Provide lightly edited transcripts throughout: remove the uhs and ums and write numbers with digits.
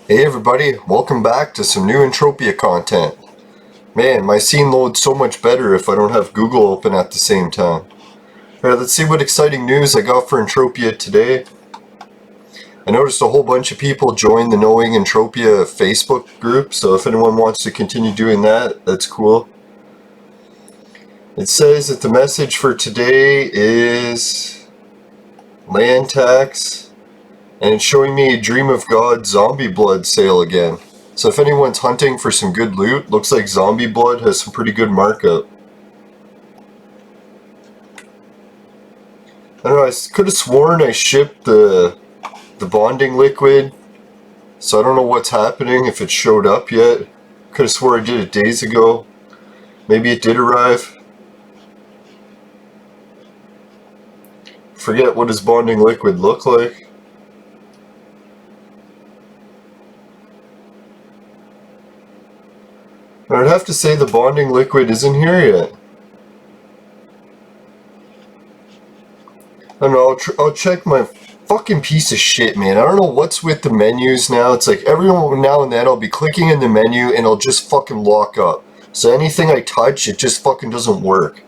Hey everybody, welcome back to some new Entropia content. Man, my scene loads so much better if I don't have Google open at the same time. Alright, let's see what exciting news I got for Entropia today. I noticed a whole bunch of people joined the Knowing Entropia Facebook group, so if anyone wants to continue doing that, that's cool. It says that the message for today is land tax. And it's showing me a Dream of God zombie blood sale again. So if anyone's hunting for some good loot, looks like zombie blood has some pretty good markup. I don't know, I could have sworn I shipped the bonding liquid. So I don't know what's happening, if it showed up yet. Could have swore I did it days ago. Maybe it did arrive. Forget what does bonding liquid look like. I'd have to say the bonding liquid isn't here yet. I don't know, I'll check my fucking piece of shit, man. I don't know what's with the menus now. It's like every now and then I'll be clicking in the menu and it'll just fucking lock up. So anything I touch, it just fucking doesn't work.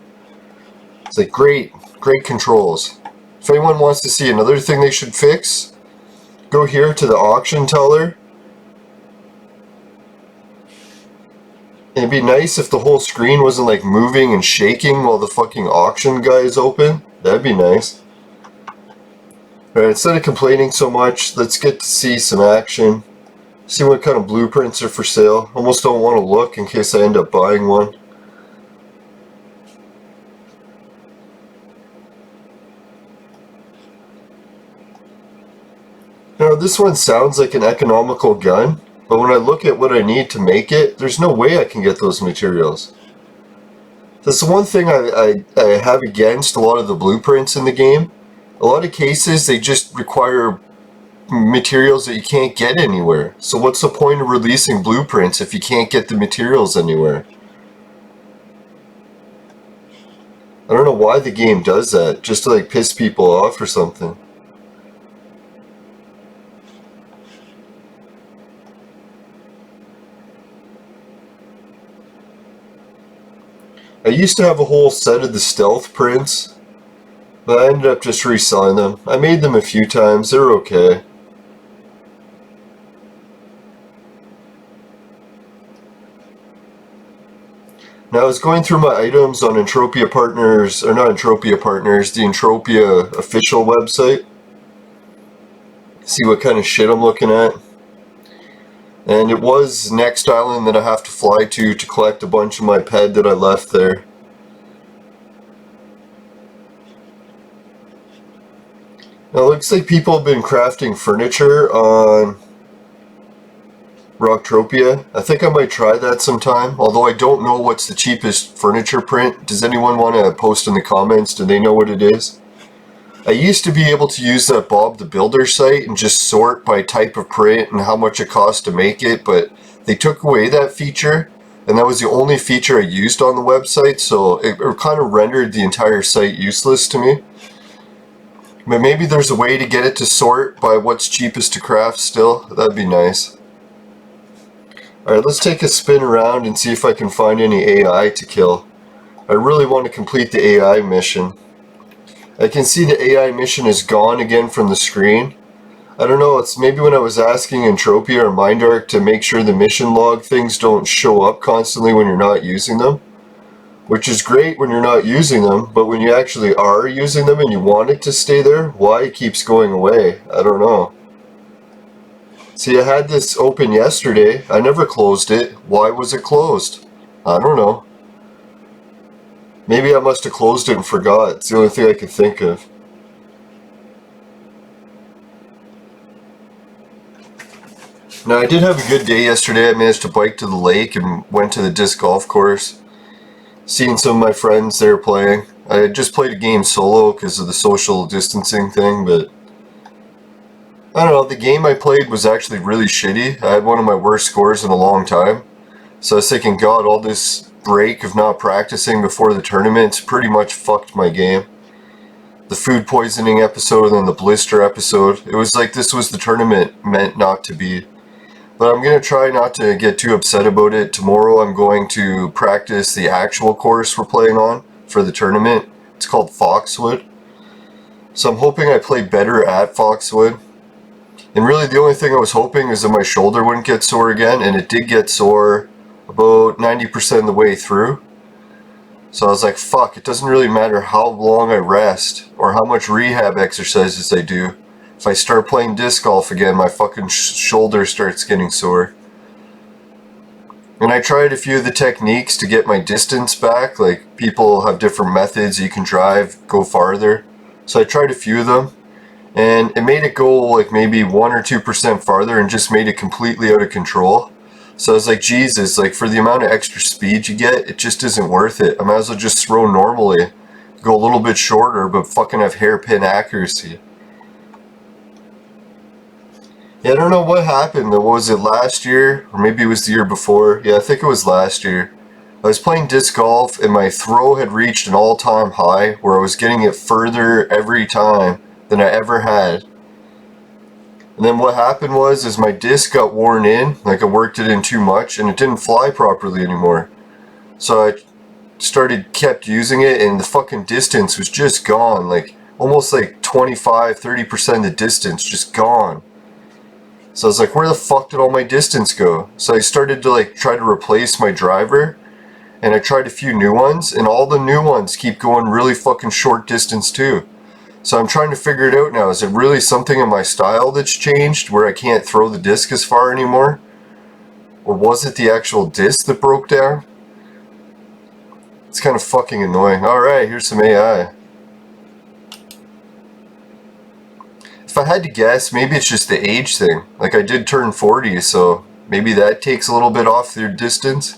It's like great controls. If anyone wants to see another thing they should fix, go here to the auction teller. It'd be nice if the whole screen wasn't like moving and shaking while the fucking auction guy is open. That'd be nice. Alright, instead of complaining so much, let's get to see some action. See what kind of blueprints are for sale. Almost don't want to look in case I end up buying one. Now this one sounds like an economical gun. But when I look at what I need to make it, there's no way I can get those materials. That's the one thing I have against a lot of the blueprints in the game. A lot of cases, they just require materials that you can't get anywhere. So what's the point of releasing blueprints if you can't get the materials anywhere? I don't know why the game does that, just to like piss people off or something. I used to have a whole set of the stealth prints, but I ended up just reselling them. I made them a few times, they're okay. Now I was going through my items on Entropia Partners, or not Entropia Partners, the Entropia official website. See what kind of shit I'm looking at. And it was next island that I have to fly to collect a bunch of my ped that I left there. Now it looks like people have been crafting furniture on Rocktropia. I think I might try that sometime, although I don't know what's the cheapest furniture print. Does anyone want to post in the comments? Do they know what it is? I used to be able to use that Bob the Builder site and just sort by type of print and how much it cost to make it, but they took away that feature, and that was the only feature I used on the website, so it kind of rendered the entire site useless to me. But maybe there's a way to get it to sort by what's cheapest to craft still. That'd be nice. Alright, let's take a spin around and see if I can find any AI to kill. I really want to complete the AI mission. I can see the AI mission is gone again from the screen. I don't know, it's maybe when I was asking Entropia or Mindark to make sure the mission log things don't show up constantly when you're not using them. Which is great when you're not using them, but when you actually are using them and you want it to stay there, why it keeps going away? I don't know. See, I had this open yesterday. I never closed it. Why was it closed? I don't know. Maybe I must have closed it and forgot. It's the only thing I could think of. Now, I did have a good day yesterday. I managed to bike to the lake and went to the disc golf course. Seeing some of my friends there playing. I had just played a game solo because of the social distancing thing, but I don't know, the game I played was actually really shitty. I had one of my worst scores in a long time. So I was thinking, God, all this break of not practicing before the tournament pretty much fucked my game. The food poisoning episode and then the blister episode. It was like this was the tournament meant not to be. But I'm going to try not to get too upset about it. Tomorrow I'm going to practice the actual course we're playing on for the tournament. It's called Foxwood. So I'm hoping I play better at Foxwood. And really the only thing I was hoping is that my shoulder wouldn't get sore again, and it did get sore about 90% of the way through. So I was like, fuck, it doesn't really matter how long I rest or how much rehab exercises I do. If I start playing disc golf again, my fucking shoulder starts getting sore. And I tried a few of the techniques to get my distance back. Like, people have different methods you can go farther. So I tried a few of them, and it made it go like maybe 1 or 2% farther and just made it completely out of control. So I was like, Jesus, like for the amount of extra speed you get, it just isn't worth it. I might as well just throw normally, go a little bit shorter, but fucking have hairpin accuracy. Yeah, I don't know what happened. Was it last year? Or maybe it was the year before. Yeah, I think it was last year. I was playing disc golf and my throw had reached an all-time high where I was getting it further every time than I ever had. And then what happened is my disc got worn in, like I worked it in too much, and it didn't fly properly anymore. So I kept using it, and the fucking distance was just gone. Like, almost like 25-30% of the distance just gone. So I was like, where the fuck did all my distance go? So I started to like try to replace my driver, and I tried a few new ones, and all the new ones keep going really fucking short distance too. So I'm trying to figure it out now. Is it really something in my style that's changed where I can't throw the disc as far anymore? Or was it the actual disc that broke down? It's kind of fucking annoying. Alright, here's some AI. If I had to guess, maybe it's just the age thing. Like, I did turn 40, so maybe that takes a little bit off their distance.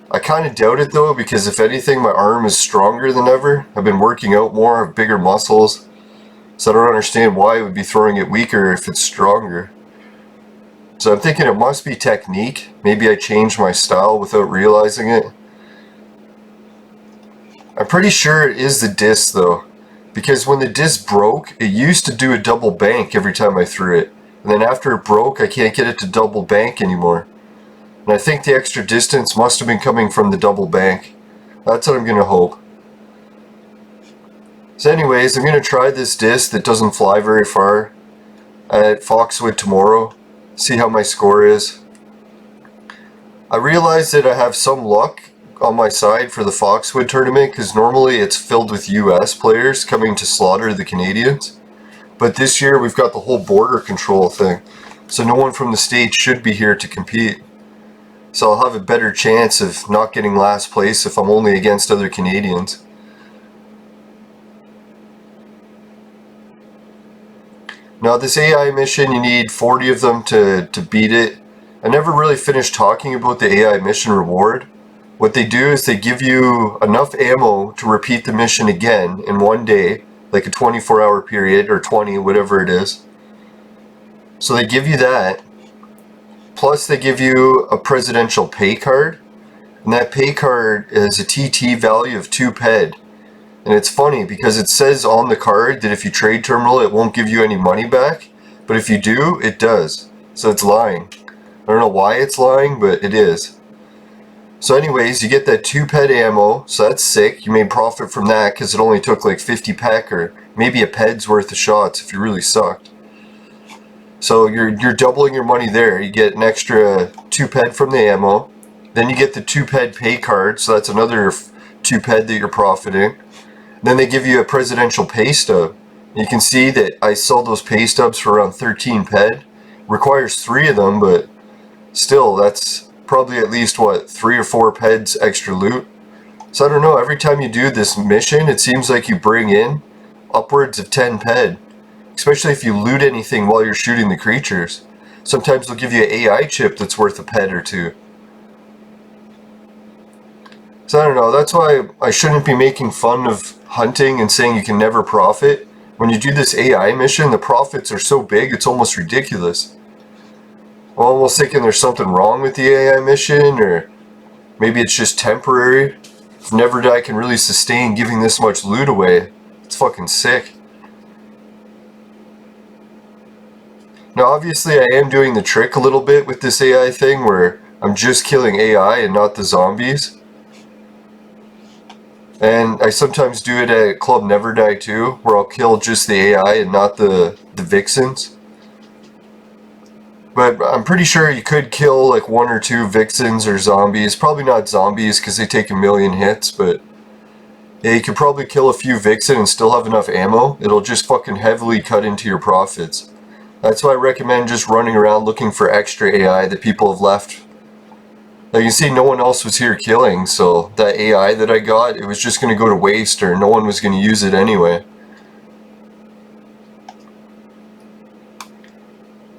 I kind of doubt it though, because if anything, my arm is stronger than ever. I've been working out more, I have bigger muscles. So I don't understand why I would be throwing it weaker if it's stronger. So I'm thinking it must be technique. Maybe I changed my style without realizing it. I'm pretty sure it is the disc though. Because when the disc broke, it used to do a double bank every time I threw it. And then after it broke, I can't get it to double bank anymore. And I think the extra distance must have been coming from the double bank. That's what I'm going to hope. So anyways, I'm going to try this disc that doesn't fly very far at Foxwood tomorrow. See how my score is. I realized that I have some luck on my side for the Foxwood tournament, because normally it's filled with US players coming to slaughter the Canadians. But this year we've got the whole border control thing. So no one from the States should be here to compete. So I'll have a better chance of not getting last place if I'm only against other Canadians. Now this AI mission, you need 40 of them to beat it. I never really finished talking about the AI mission reward. What they do is they give you enough ammo to repeat the mission again in one day, like a 24-hour period, or 20, whatever it is. So they give you that. Plus they give you a presidential pay card, and that pay card is a TT value of 2 ped. And it's funny because it says on the card that if you trade terminal it won't give you any money back, but if you do, it does. So it's lying. I don't know why it's lying, but it is. So anyways, you get that 2 ped ammo, so that's sick. You made profit from that because it only took like 50 pec or maybe a ped's worth of shots if you really sucked. So you're doubling your money there. You get an extra 2 ped from the ammo. Then you get the 2 ped pay card, so that's another 2 ped that you're profiting. Then they give you a presidential pay stub. You can see that I sold those pay stubs for around 13 ped. Requires 3 of them, but still, that's probably at least, what, 3 or 4 peds extra loot? So I don't know, every time you do this mission, it seems like you bring in upwards of 10 ped. Especially if you loot anything while you're shooting the creatures. Sometimes they'll give you an AI chip that's worth a ped or 2. So I don't know, that's why I shouldn't be making fun of hunting and saying you can never profit. When you do this AI mission, the profits are so big, it's almost ridiculous. I'm almost thinking there's something wrong with the AI mission, or maybe it's just temporary. If Never Die can really sustain giving this much loot away, it's fucking sick. Now obviously I am doing the trick a little bit with this AI thing where I'm just killing AI and not the zombies. And I sometimes do it at Club Never Die too, where I'll kill just the AI and not the vixens. But I'm pretty sure you could kill like 1 or 2 vixens or zombies. Probably not zombies because they take 1,000,000 hits, but yeah, you could probably kill a few vixen and still have enough ammo. It'll just fucking heavily cut into your profits. That's why I recommend just running around looking for extra AI that people have left. Like you see, no one else was here killing, so that AI that I got, it was just going to go to waste, or no one was going to use it anyway.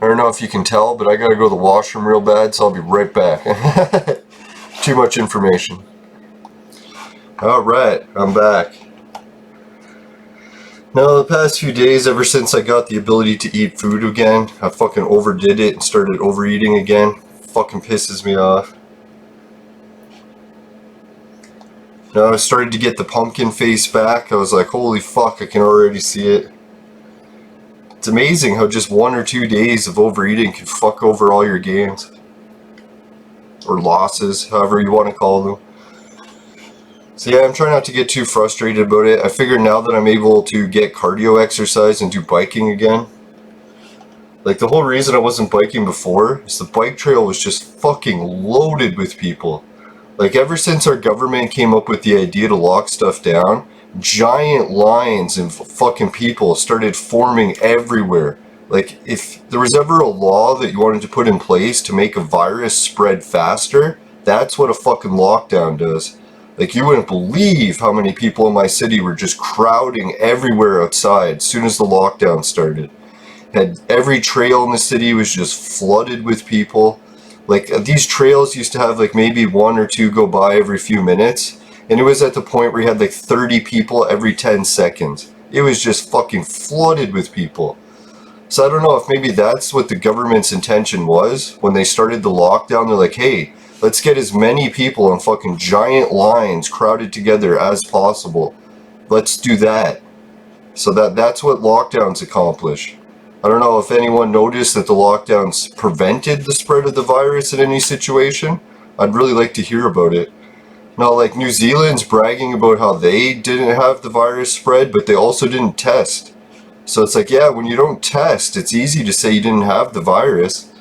I don't know if you can tell, but I gotta go to the washroom real bad, so I'll be right back. Too much information. Alright, I'm back. Now, the past few days, ever since I got the ability to eat food again, I fucking overdid it and started overeating again. Fucking pisses me off. Now I started to get the pumpkin face back. I was like, holy fuck, I can already see it. It's amazing how just 1 or 2 days of overeating can fuck over all your gains. Or losses, however you want to call them. So yeah, I'm trying not to get too frustrated about it. I figured now that I'm able to get cardio exercise and do biking again. Like the whole reason I wasn't biking before is the bike trail was just fucking loaded with people. Like ever since our government came up with the idea to lock stuff down, giant lines of fucking people started forming everywhere. Like if there was ever a law that you wanted to put in place to make a virus spread faster, that's what a fucking lockdown does. Like you wouldn't believe how many people in my city were just crowding everywhere outside as soon as the lockdown started. And every trail in the city was just flooded with people. Like these trails used to have like maybe 1 or 2 go by every few minutes, and it was at the point where you had like 30 people every 10 seconds. It was just fucking flooded with people. So I don't know if maybe that's what the government's intention was when they started the lockdown. They're like, hey, let's get as many people in fucking giant lines crowded together as possible. Let's do that. So that's what lockdowns accomplish. I don't know if anyone noticed that the lockdowns prevented the spread of the virus in any situation. I'd really like to hear about it. Now, like New Zealand's bragging about how they didn't have the virus spread, but they also didn't test. So it's like, yeah, when you don't test, it's easy to say you didn't have the virus.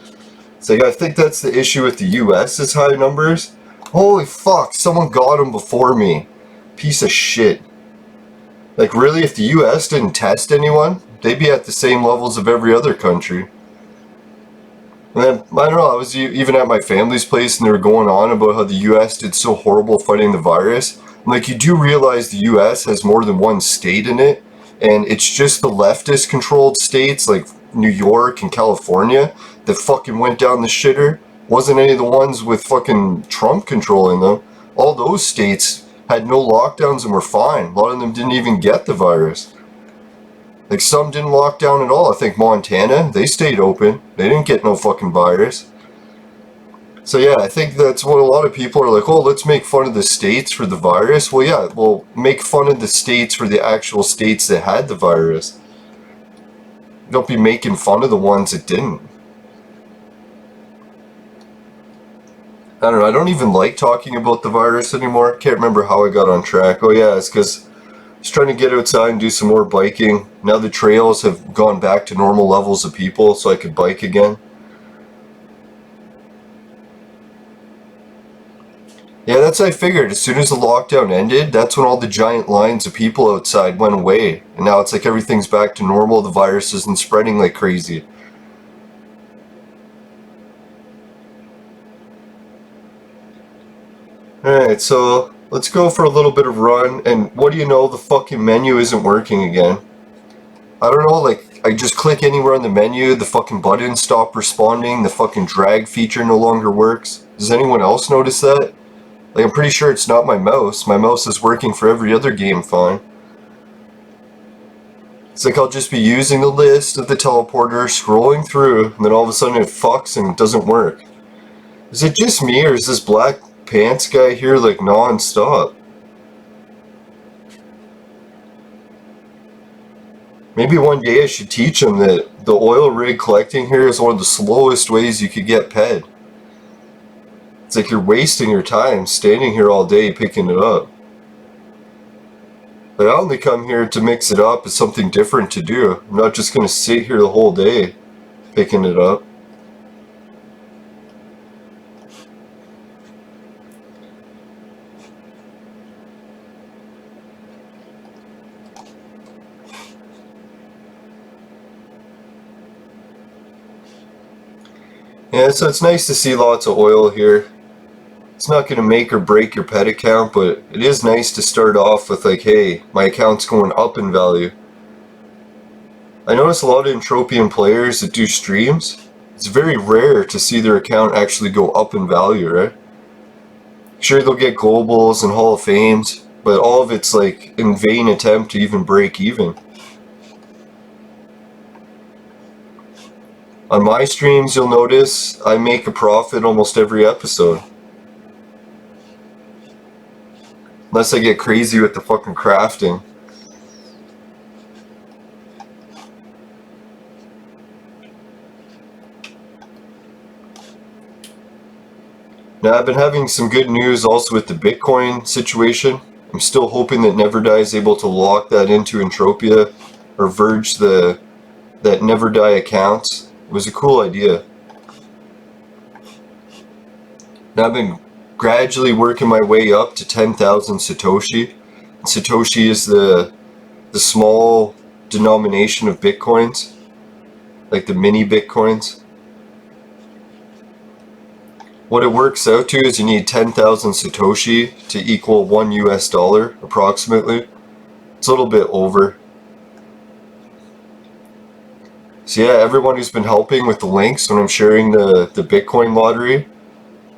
It's like, I think that's the issue with the US is high numbers. Holy fuck, someone got them before me. Piece of shit. Like really, if the US didn't test anyone, they'd be at the same levels of every other country. And then, I don't know, I was even at my family's place and they were going on about how the US did so horrible fighting the virus. I'm like, you do realize the US has more than one state in it, and it's just the leftist controlled states like New York and California that fucking went down the shitter. Wasn't any of the ones with fucking Trump controlling them. All those states had no lockdowns and were fine. A lot of them didn't even get the virus. Like some didn't lock down at all. I think Montana, they stayed open. They didn't get no fucking virus. So yeah, I think that's what a lot of people are like, oh, let's make fun of the states for the virus. Well, yeah, well, make fun of the states for the actual states that had the virus. Don't be making fun of the ones that didn't. I don't know, I don't even like talking about the virus anymore. Can't remember how I got on track. Oh yeah, it's because I was trying to get outside and do some more biking. Now the trails have gone back to normal levels of people so I could bike again. Yeah, that's what I figured. As soon as the lockdown ended, that's when all the giant lines of people outside went away. And now it's like everything's back to normal. The virus isn't spreading like crazy. Alright, so let's go for a little bit of run, and what do you know, the fucking menu isn't working again. I don't know, like, I just click anywhere on the menu, the fucking buttons stop responding, the fucking drag feature no longer works. Does anyone else notice that? Like, I'm pretty sure it's not my mouse. My mouse is working for every other game fine. It's like I'll just be using the list of the teleporter, scrolling through, and then all of a sudden it fucks and it doesn't work. Is it just me, or is this black pants guy here like non-stop? Maybe one day I should teach them that the oil rig collecting here is one of the slowest ways you could get ped. It's like you're wasting your time standing here all day picking it up. But I only come here to mix it up as something different to do. I'm not just going to sit here the whole day picking it up. Yeah, so it's nice to see lots of oil here. It's not going to make or break your pet account, but it is nice to start off with like, hey, my account's going up in value. I notice a lot of Entropian players that do streams, it's very rare to see their account actually go up in value, right? Sure, they'll get globals and Hall of Fames, but all of it's like in vain attempt to even break even. On my streams, you'll notice I make a profit almost every episode. Unless I get crazy with the fucking crafting. Now, I've been having some good news also with the Bitcoin situation. I'm still hoping that Neverdie is able to lock that into Entropia or verge that Neverdie account. It was a cool idea. Now I've been gradually working my way up to 10,000 Satoshi. Satoshi is the small denomination of Bitcoins, like the mini Bitcoins. What it works out to is you need 10,000 Satoshi to equal $1 US approximately. It's a little bit over. So yeah, everyone who's been helping with the links when I'm sharing the Bitcoin lottery,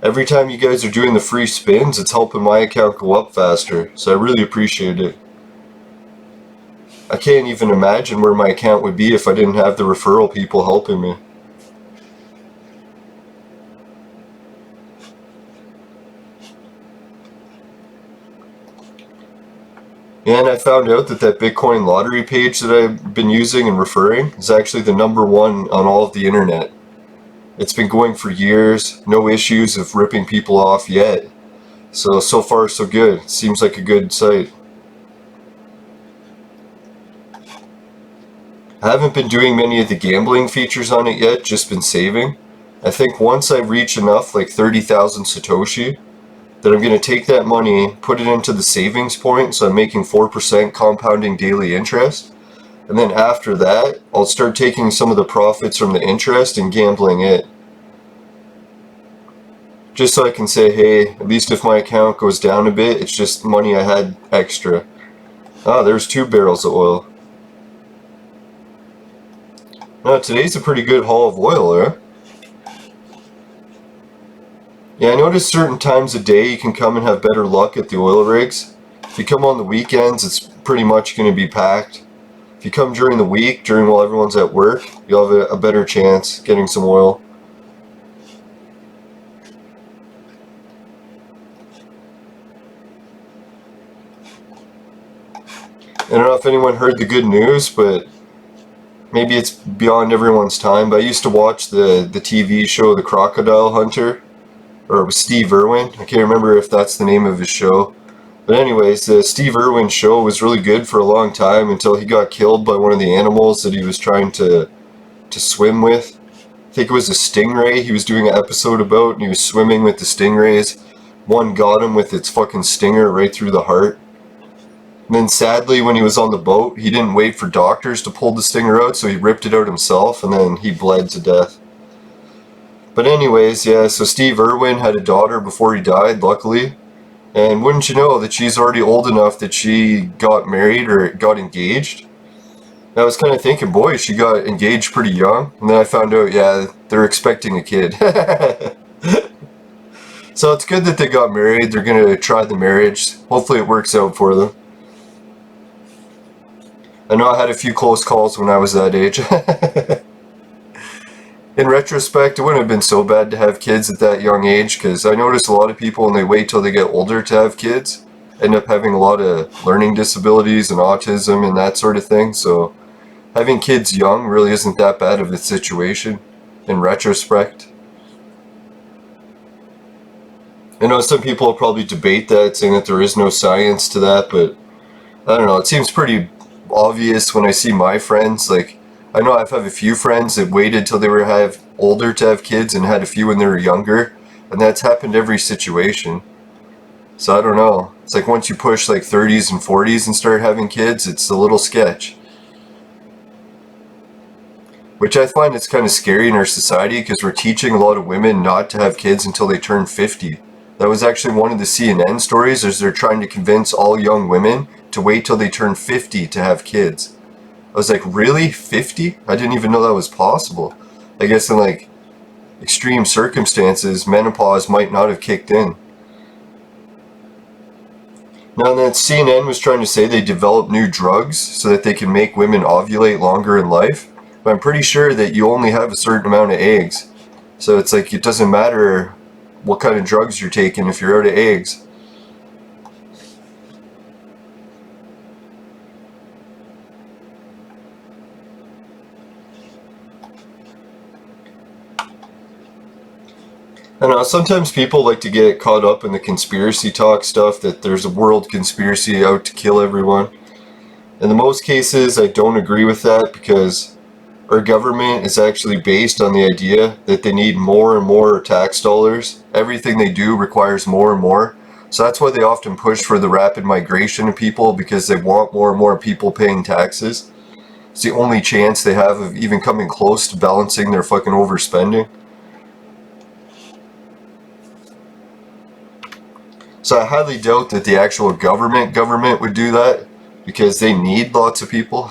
every time you guys are doing the free spins, it's helping my account go up faster. So I really appreciate it. I can't even imagine where my account would be if I didn't have the referral people helping me. And I found out that Bitcoin lottery page that I've been using and referring is actually the #1 on all of the internet. It's been going for years, no issues of ripping people off yet. So far so good. Seems like a good site. I haven't been doing many of the gambling features on it yet, just been saving. I think once I reach enough, like 30,000 Satoshi, that I'm going to take that money, put it into the savings point, so I'm making 4% compounding daily interest. And then after that, I'll start taking some of the profits from the interest and gambling it. Just so I can say, hey, at least if my account goes down a bit, it's just money I had extra. Ah, there's 2 barrels of oil. Now, today's a pretty good haul of oil, eh? Yeah, I noticed certain times of day you can come and have better luck at the oil rigs. If you come on the weekends, it's pretty much going to be packed. If you come during the week, while everyone's at work, you'll have a better chance getting some oil. I don't know if anyone heard the good news, but maybe it's beyond everyone's time, but I used to watch the TV show The Crocodile Hunter. Or it was Steve Irwin. I can't remember if that's the name of his show. But anyways, the Steve Irwin show was really good for a long time until he got killed by one of the animals that he was trying to swim with. I think it was a stingray he was doing an episode about, and he was swimming with the stingrays. One got him with its fucking stinger right through the heart. And then sadly, when he was on the boat, he didn't wait for doctors to pull the stinger out, so he ripped it out himself, and then he bled to death. But anyways, yeah, so Steve Irwin had a daughter before he died, luckily. And wouldn't you know that she's already old enough that she got married or got engaged? And I was kind of thinking, boy, she got engaged pretty young. And then I found out, yeah, they're expecting a kid. So it's good that they got married. They're going to try the marriage. Hopefully it works out for them. I know I had a few close calls when I was that age. In retrospect, it wouldn't have been so bad to have kids at that young age, because I notice a lot of people, when they wait till they get older to have kids, end up having a lot of learning disabilities and autism and that sort of thing. So having kids young really isn't that bad of a situation in retrospect. I know some people will probably debate that, saying that there is no science to that, but I don't know, it seems pretty obvious when I see my friends. Like, I know I've had a few friends that waited till they were older to have kids and had a few when they were younger, and that's happened every situation. So I don't know. It's like once you push like 30s and 40s and start having kids, it's a little sketch. Which I find it's kind of scary in our society because we're teaching a lot of women not to have kids until they turn 50. That was actually one of the CNN stories, is they're trying to convince all young women to wait till they turn 50 to have kids. I was like, really? 50? I didn't even know that was possible. I guess in like extreme circumstances, menopause might not have kicked in. Now that CNN was trying to say they developed new drugs so that they can make women ovulate longer in life, but I'm pretty sure that you only have a certain amount of eggs. So it's like it doesn't matter what kind of drugs you're taking if you're out of eggs. I don't know, sometimes people like to get caught up in the conspiracy talk stuff, that there's a world conspiracy out to kill everyone. In the most cases, I don't agree with that, because our government is actually based on the idea that they need more and more tax dollars. Everything they do requires more and more. So that's why they often push for the rapid migration of people, because they want more and more people paying taxes. It's the only chance they have of even coming close to balancing their fucking overspending. So I highly doubt that the actual government would do that, because they need lots of people.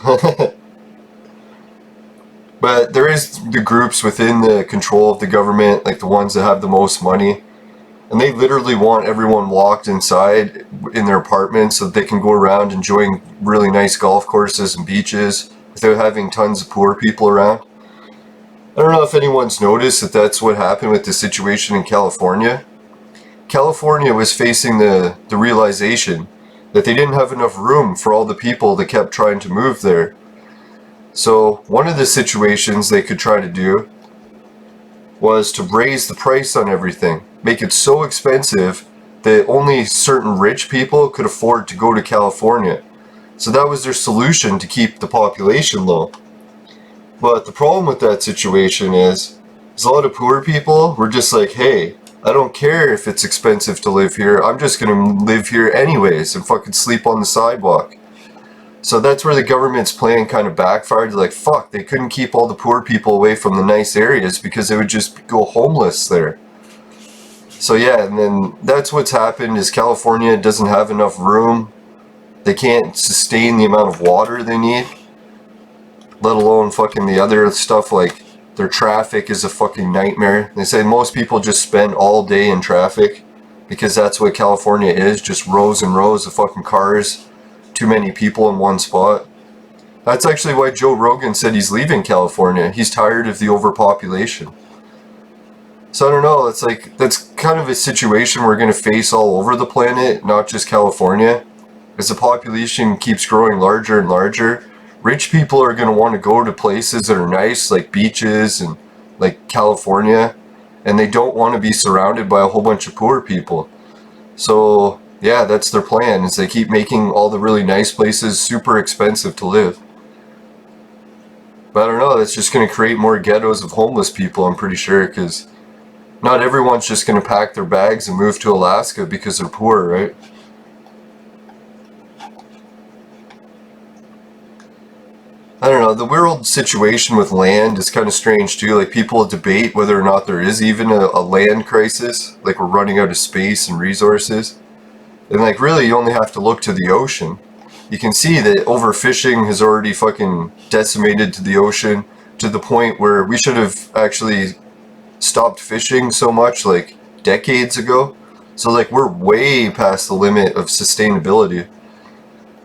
But there is the groups within the control of the government, like the ones that have the most money, and they literally want everyone locked inside in their apartments so that they can go around enjoying really nice golf courses and beaches without having tons of poor people around. I don't know if anyone's noticed that that's what happened with the situation in California. California was facing the realization that they didn't have enough room for all the people that kept trying to move there. So one of the situations they could try to do was to raise the price on everything, make it so expensive that only certain rich people could afford to go to California. So that was their solution to keep the population low. But the problem with that situation is a lot of poor people were just like, hey, I don't care if it's expensive to live here, I'm just gonna live here anyways and fucking sleep on the sidewalk. So that's where the government's plan kind of backfired. Like, fuck, they couldn't keep all the poor people away from the nice areas because they would just go homeless there. So yeah, and then that's what's happened, is California doesn't have enough room. They can't sustain the amount of water they need, let alone fucking the other stuff, like their traffic is a fucking nightmare. They say most people just spend all day in traffic because that's what California is, just rows and rows of fucking cars, too many people in one spot. That's actually why Joe Rogan said he's leaving California. He's tired of the overpopulation. So I don't know, it's like, that's kind of a situation we're going to face all over the planet, not just California. As the population keeps growing larger and larger, rich people are going to want to go to places that are nice, like beaches and like California, and they don't want to be surrounded by a whole bunch of poor people. So yeah, that's their plan, is they keep making all the really nice places super expensive to live. But I don't know, that's just going to create more ghettos of homeless people, I'm pretty sure, because not everyone's just going to pack their bags and move to Alaska because they're poor, right? I don't know, the world situation with land is kind of strange too. Like, people debate whether or not there is even a land crisis, like we're running out of space and resources. And like, really, you only have to look to the ocean. You can see that overfishing has already fucking decimated to the ocean, to the point where we should have actually stopped fishing so much like decades ago. So like, we're way past the limit of sustainability.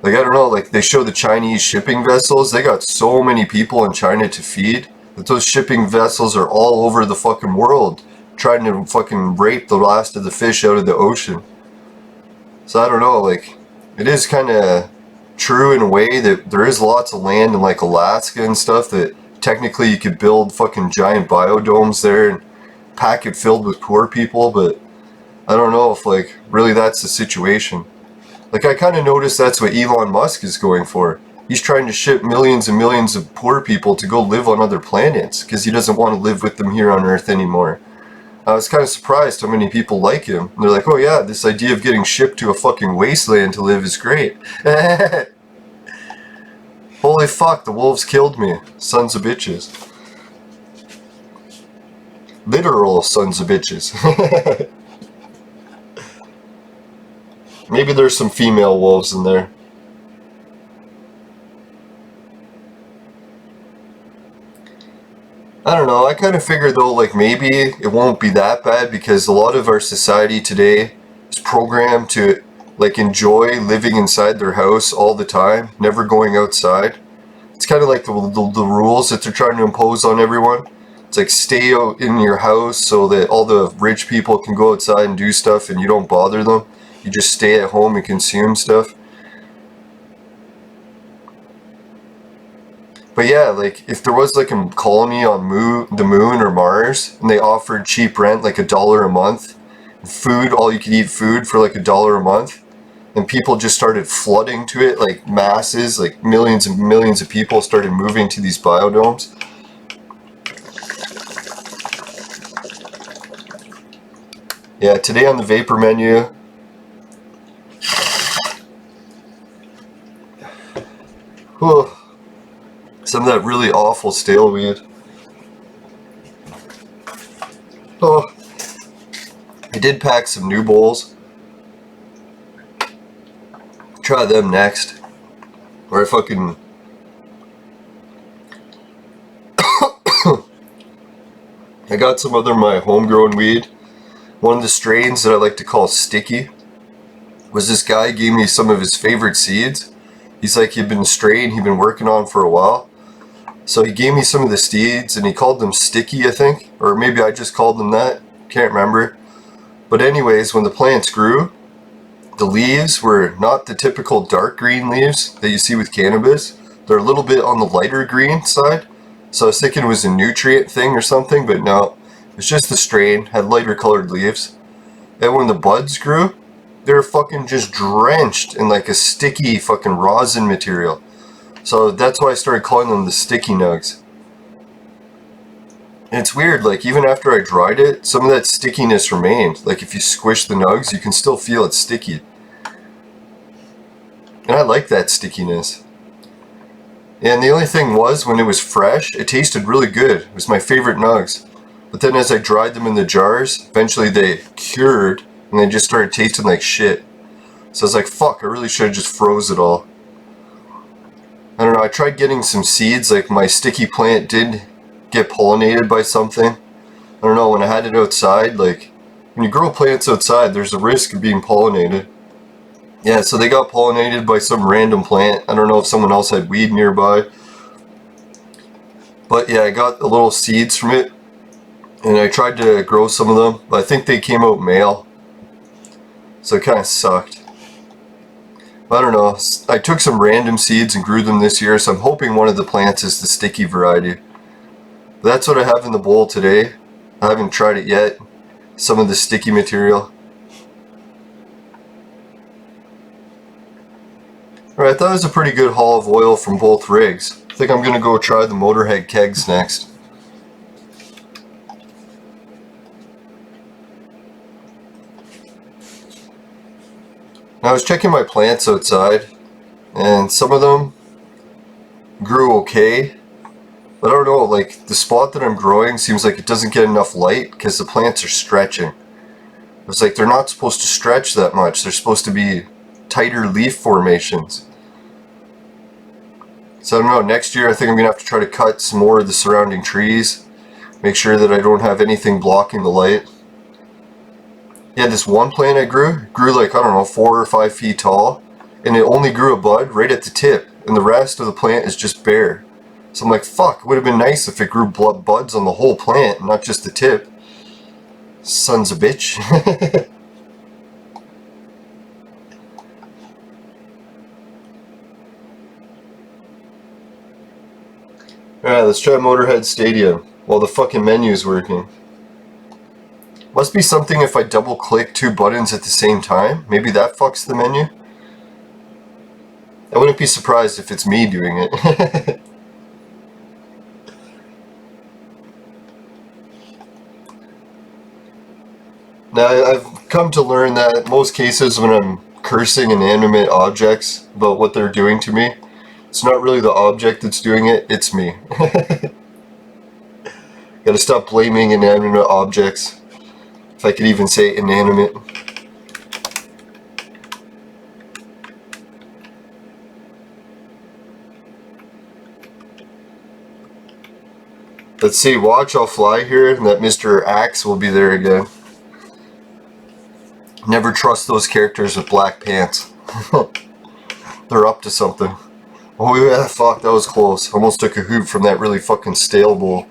Like, I don't know, like they show the Chinese shipping vessels, they got so many people in China to feed that those shipping vessels are all over the fucking world trying to fucking rape the last of the fish out of the ocean. So I don't know, like, it is kind of true in a way that there is lots of land in like Alaska and stuff that technically you could build fucking giant biodomes there and pack it filled with poor people, but I don't know if like really that's the situation. Like I kind of noticed that's what Elon Musk is going for. He's trying to ship millions and millions of poor people to go live on other planets because he doesn't want to live with them here on Earth anymore. I was kind of surprised how many people like him. And they're like, oh yeah, this idea of getting shipped to a fucking wasteland to live is great. Holy fuck, the wolves killed me. Sons of bitches. Literal sons of bitches. Maybe there's some female wolves in there. I don't know, I kind of figure though, like maybe it won't be that bad because a lot of our society today is programmed to like enjoy living inside their house all the time, never going outside. It's kind of like the rules that they're trying to impose on everyone. It's like stay out in your house so that all the rich people can go outside and do stuff and you don't bother them. You just stay at home and consume stuff. But yeah, like if there was like a colony on the moon or Mars and they offered cheap rent, like $1 a month, food, all you could eat food for like $1 a month, and people just started flooding to it, like masses, like millions and millions of people started moving to these biodomes. Yeah, today on the vapor menu, whew, some of that really awful stale weed. Oh, I did pack some new bowls. Try them next. Or I fucking... I got some other my homegrown weed. One of the strains that I like to call sticky was this guy gave me some of his favorite seeds. He's like he'd been a strain he'd been working on for a while. So he gave me some of the seeds and he called them sticky, I think. Or maybe I just called them that. Can't remember. But anyways, when the plants grew, the leaves were not the typical dark green leaves that you see with cannabis. They're a little bit on the lighter green side. So I was thinking it was a nutrient thing or something, but no. It's just the strain, had lighter colored leaves. And when the buds grew, they were fucking just drenched in like a sticky fucking rosin material. So that's why I started calling them the sticky nugs. And it's weird, like even after I dried it, some of that stickiness remained. Like if you squish the nugs, you can still feel it sticky. And I like that stickiness. And the only thing was, when it was fresh, it tasted really good. It was my favorite nugs. But then as I dried them in the jars, eventually they cured and they just started tasting like shit. So I was like, fuck, I really should have just froze it all. I don't know, I tried getting some seeds, like my sticky plant did get pollinated by something. I don't know, when I had it outside, like, when you grow plants outside, there's a risk of being pollinated. Yeah, so they got pollinated by some random plant. I don't know if someone else had weed nearby. But yeah, I got the little seeds from it. And I tried to grow some of them, but I think they came out male. So it kind of sucked. But I don't know. I took some random seeds and grew them this year, so I'm hoping one of the plants is the sticky variety. But that's what I have in the bowl today. I haven't tried it yet. Some of the sticky material. Alright, that was a pretty good haul of oil from both rigs. I think I'm going to go try the Motorhead kegs next. I was checking my plants outside, and some of them grew okay, but I don't know, like the spot that I'm growing seems like it doesn't get enough light because the plants are stretching. It's like they're not supposed to stretch that much, they're supposed to be tighter leaf formations. So I don't know, next year I think I'm going to have to try to cut some more of the surrounding trees, make sure that I don't have anything blocking the light. Yeah, this one plant I grew like, I don't know, 4 or 5 feet tall, and it only grew a bud right at the tip, and the rest of the plant is just bare. So I'm like, fuck, it would have been nice if it grew buds on the whole plant, not just the tip. Sons of bitch. Alright, let's try Motorhead Stadium while the fucking menu's working. Must be something if I double click two buttons at the same time. Maybe that fucks the menu. I wouldn't be surprised if it's me doing it. Now, I've come to learn that in most cases when I'm cursing inanimate objects about what they're doing to me, it's not really the object that's doing it, it's me. Gotta stop blaming inanimate objects. If I could even say inanimate. Let's see, watch, I'll fly here, and that Mr. Axe will be there again. Never trust those characters with black pants. They're up to something. Oh yeah, fuck, that was close. Almost took a hoot from that really fucking stale bowl.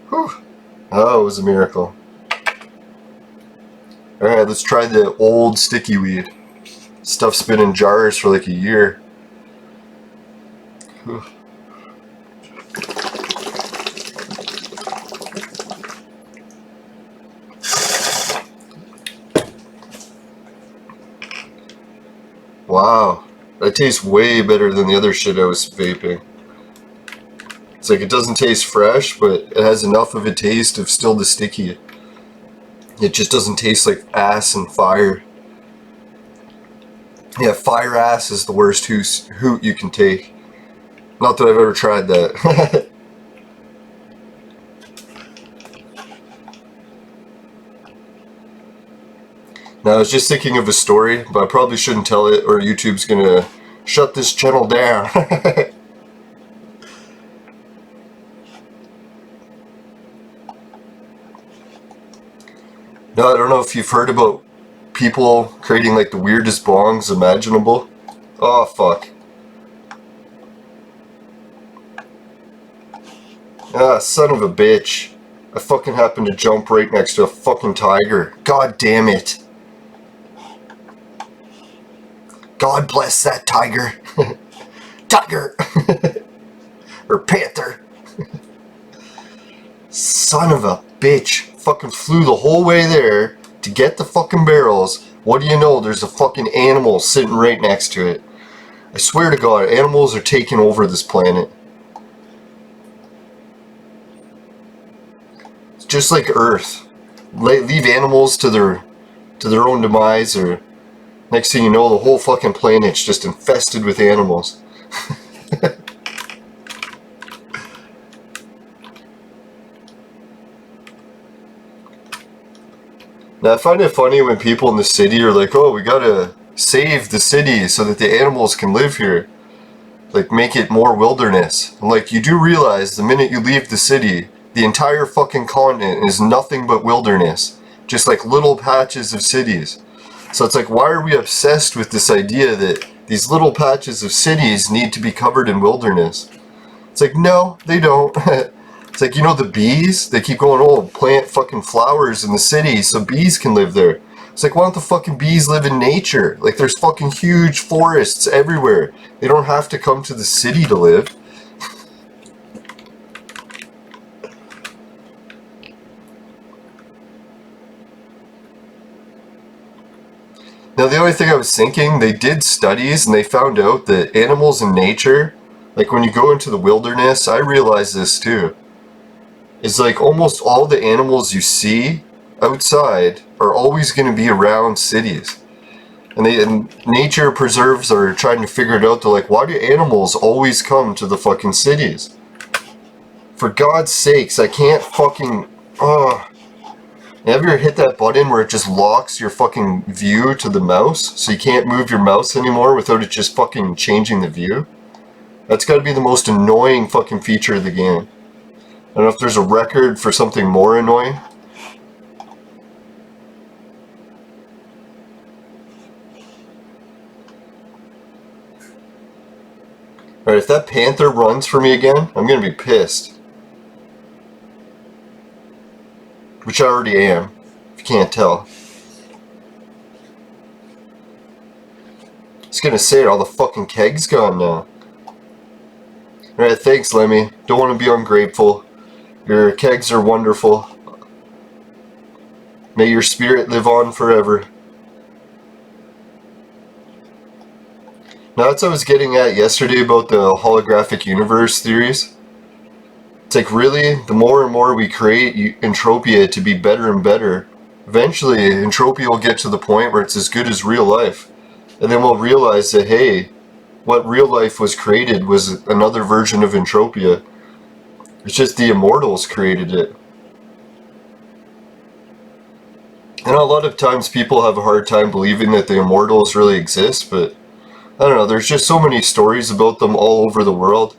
Whew. Oh, it was a miracle. Alright, let's try the old sticky weed. Stuff's been in jars for like a year. Whew. Wow, that tastes way better than the other shit I was vaping. It's like it doesn't taste fresh, but it has enough of a taste of still the sticky. It just doesn't taste like ass and fire. Yeah, fire ass is the worst hoot you can take. Not that I've ever tried that. Now, I was just thinking of a story, but I probably shouldn't tell it or YouTube's gonna shut this channel down. Now, I don't know if you've heard about people creating like the weirdest bongs imaginable. Oh, fuck. Ah, son of a bitch. I fucking happened to jump right next to a fucking tiger. God damn it. God bless that tiger. Tiger! Or panther. Son of a bitch. Fucking flew the whole way there to get the fucking barrels. What do you know? There's a fucking animal sitting right next to it. I swear to God, animals are taking over this planet. It's just like Earth. Leave animals to their own demise, or next thing you know, the whole fucking planet's just infested with animals. Now, I find it funny when people in the city are like, oh, we gotta save the city so that the animals can live here. Like, make it more wilderness. I'm like, you do realize the minute you leave the city, the entire fucking continent is nothing but wilderness. Just like little patches of cities. So it's like, why are we obsessed with this idea that these little patches of cities need to be covered in wilderness? It's like, no, they don't. It's like, you know the bees? They keep going, oh, plant fucking flowers in the city so bees can live there. It's like, why don't the fucking bees live in nature? Like, there's fucking huge forests everywhere. They don't have to come to the city to live. Now, the only thing I was thinking, they did studies and they found out that animals in nature, like when you go into the wilderness, I realized this too, is like almost all the animals you see outside are always going to be around cities. And nature preserves are trying to figure it out. They're like, why do animals always come to the fucking cities? For God's sakes, I can't fucking... Have you ever hit that button where it just locks your fucking view to the mouse? So you can't move your mouse anymore without it just fucking changing the view? That's gotta be the most annoying fucking feature of the game. I don't know if there's a record for something more annoying. Alright, if that panther runs for me again, I'm gonna be pissed. Which I already am, if you can't tell. I was gonna say, all the fucking kegs gone now. Alright, thanks, Lemmy. Don't want to be ungrateful. Your kegs are wonderful. May your spirit live on forever. Now, that's what I was getting at yesterday about the holographic universe theories. It's like, really, the more and more we create Entropia to be better and better, eventually Entropia will get to the point where it's as good as real life. And then we'll realize that, hey, what real life was created was another version of Entropia. It's just the immortals created it. And a lot of times people have a hard time believing that the immortals really exist, but I don't know, there's just so many stories about them all over the world.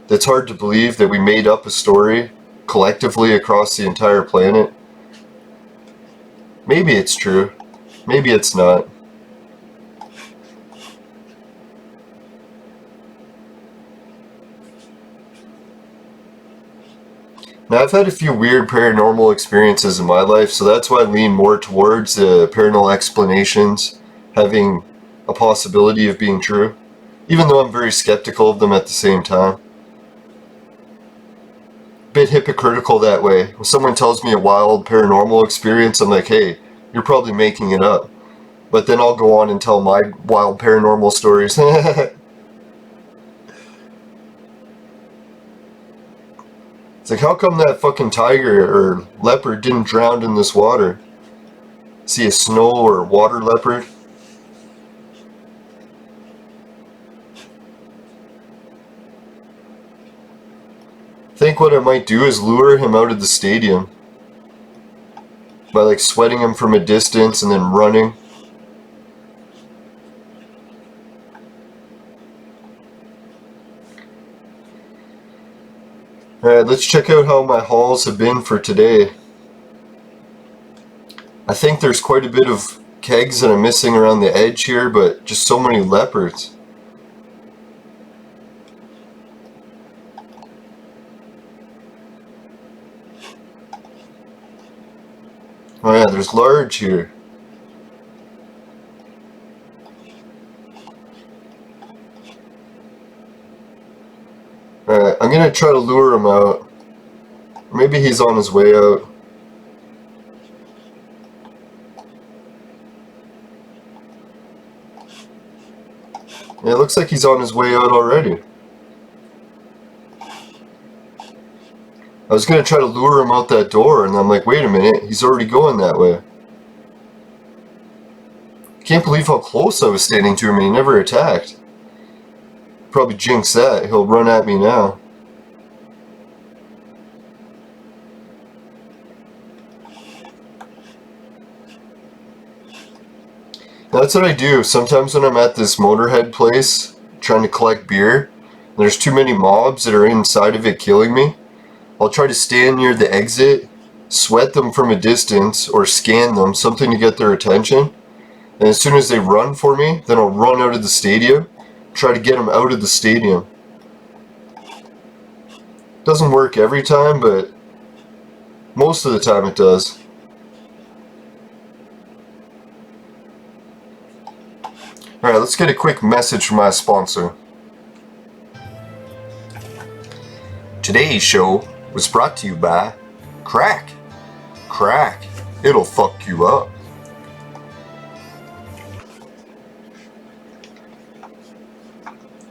It's hard to believe that we made up a story collectively across the entire planet. Maybe it's true. Maybe it's not. Now, I've had a few weird paranormal experiences in my life, so that's why I lean more towards paranormal explanations having a possibility of being true, even though I'm very skeptical of them at the same time. Bit hypocritical that way. When someone tells me a wild paranormal experience, I'm like, hey, you're probably making it up. But then I'll go on and tell my wild paranormal stories. It's like, how come that fucking tiger or leopard didn't drown in this water? See a snow or water leopard? I think what I might do is lure him out of the stadium by like sweating him from a distance and then running. Alright, let's check out how my hauls have been for today. I think there's quite a bit of kegs that I'm missing around the edge here, but just so many leopards. Oh yeah, there's large here. Alright, I'm gonna try to lure him out. Maybe he's on his way out. Yeah, it looks like he's on his way out already. I was gonna try to lure him out that door, and I'm like, wait a minute, he's already going that way. Can't believe how close I was standing to him and he never attacked. Probably jinx that, he'll run at me now. Now, that's what I do. Sometimes when I'm at this Motorhead place, trying to collect beer, and there's too many mobs that are inside of it killing me, I'll try to stand near the exit, sweat them from a distance, or scan them, something to get their attention. And as soon as they run for me, then I'll run out of the stadium, try to get them out of the stadium. Doesn't work every time, but most of the time it does. Alright, let's get a quick message from my sponsor. Today's show was brought to you by Crack. Crack, it'll fuck you up.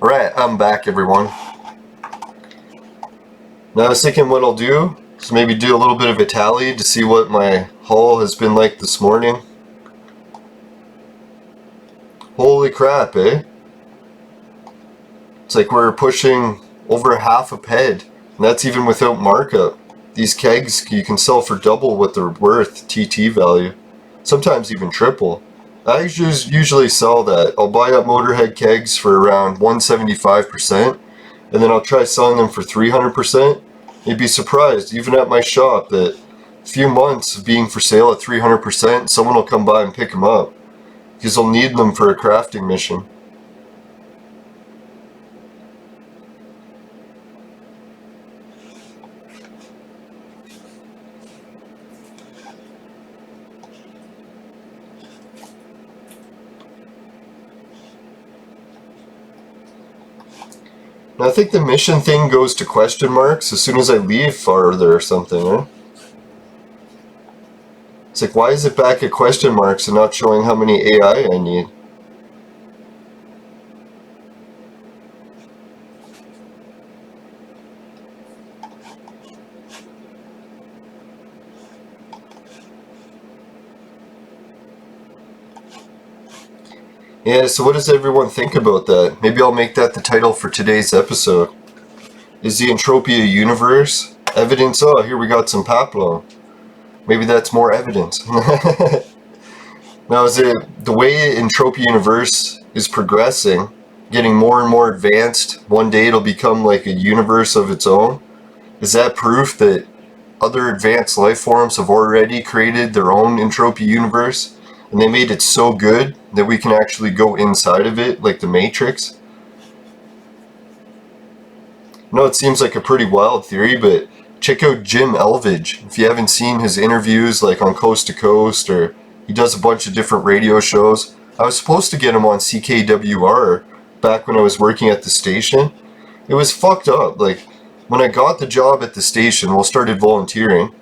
Alright, I'm back, everyone. Now I was thinking what I'll do is maybe do a little bit of a tally to see what my haul has been like this morning. Holy crap, eh? It's like we're pushing over half a ped, and that's even without markup. These kegs you can sell for double what they're worth, TT value. Sometimes even triple. I usually sell that. I'll buy up Motorhead kegs for around 175%, and then I'll try selling them for 300%. You'd be surprised, even at my shop, that a few months of being for sale at 300%, someone will come by and pick them up, because they'll need them for a crafting mission. And I think the mission thing goes to question marks as soon as I leave farther or something, right? It's like, why is it back at question marks and not showing how many AI I need? Yeah, so what does everyone think about that? Maybe I'll make that the title for today's episode. Is the Entropia universe evidence? Oh, here we got some Papillon. Maybe that's more evidence. Now, is it the way Entropia universe is progressing, getting more and more advanced? One day it'll become like a universe of its own. Is that proof that other advanced life forms have already created their own Entropia universe? And they made it so good that we can actually go inside of it, like the Matrix. No, it seems like a pretty wild theory, but check out Jim Elvidge. If you haven't seen his interviews, like on Coast to Coast, or he does a bunch of different radio shows. I was supposed to get him on CKWR back when I was working at the station. It was fucked up. Like, when I got the job at the station, well, started volunteering,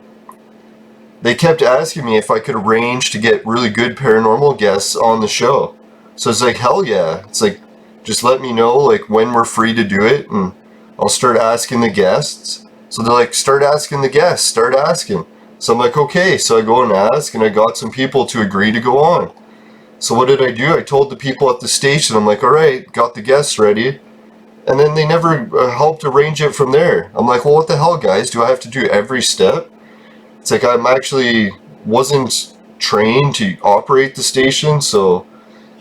they kept asking me if I could arrange to get really good paranormal guests on the show. So it's like, hell yeah. It's like, just let me know like when we're free to do it, and I'll start asking the guests. So they're like, start asking the guests, start asking. So I'm like, okay. So I go and ask, and I got some people to agree to go on. So what did I do? I told the people at the station, I'm like, all right, got the guests ready. And then they never helped arrange it from there. I'm like, well, what the hell, guys? Do I have to do every step? It's like I'm actually wasn't trained to operate the station, so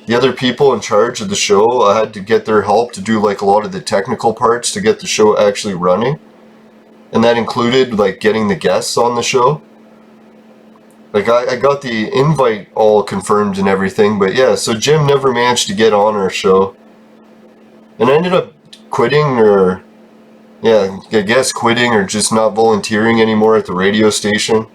the other people in charge of the show, I had to get their help to do like a lot of the technical parts to get the show actually running. And that included like getting the guests on the show. Like I got the invite all confirmed and everything, but yeah, so Jim never managed to get on our show. And I ended up quitting, or yeah, I guess quitting or just not volunteering anymore at the radio station,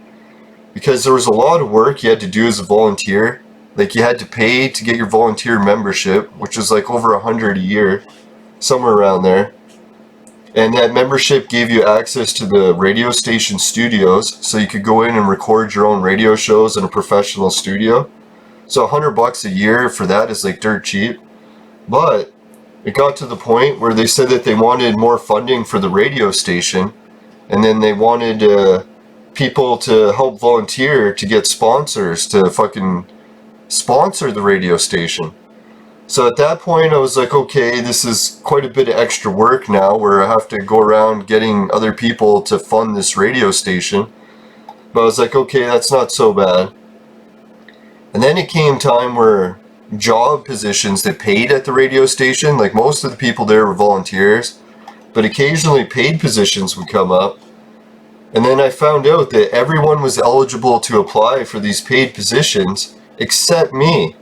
because there was a lot of work you had to do as a volunteer. Like you had to pay to get your volunteer membership, which was like over $100 a year, somewhere around there. And that membership gave you access to the radio station studios, so you could go in and record your own radio shows in a professional studio. So $100 a year for that is like dirt cheap. But it got to the point where they said that they wanted more funding for the radio station, and then they wanted people to help volunteer to get sponsors to fucking sponsor the radio station. So at that point I was like, okay, this is quite a bit of extra work now, where I have to go around getting other people to fund this radio station. But I was like, okay, that's not so bad. And then it came time where job positions that paid at the radio station, like most of the people there were volunteers, but occasionally paid positions would come up. And then I found out that everyone was eligible to apply for these paid positions except me.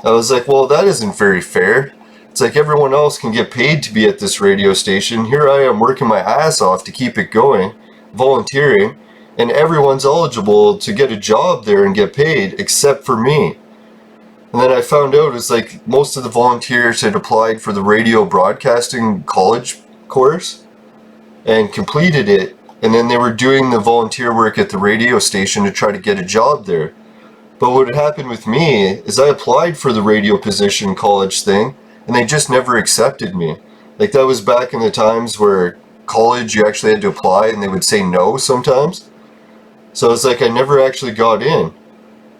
I was like, well, that isn't very fair. It's like everyone else can get paid to be at this radio station. Here I am working my ass off to keep it going, volunteering, and everyone's eligible to get a job there and get paid except for me. And then I found out it's like most of the volunteers had applied for the radio broadcasting college course and completed it, and then they were doing the volunteer work at the radio station to try to get a job there. But what had happened with me is I applied for the radio position college thing, and they just never accepted me. Like that was back in the times where college you actually had to apply and they would say no sometimes. So it's like I never actually got in.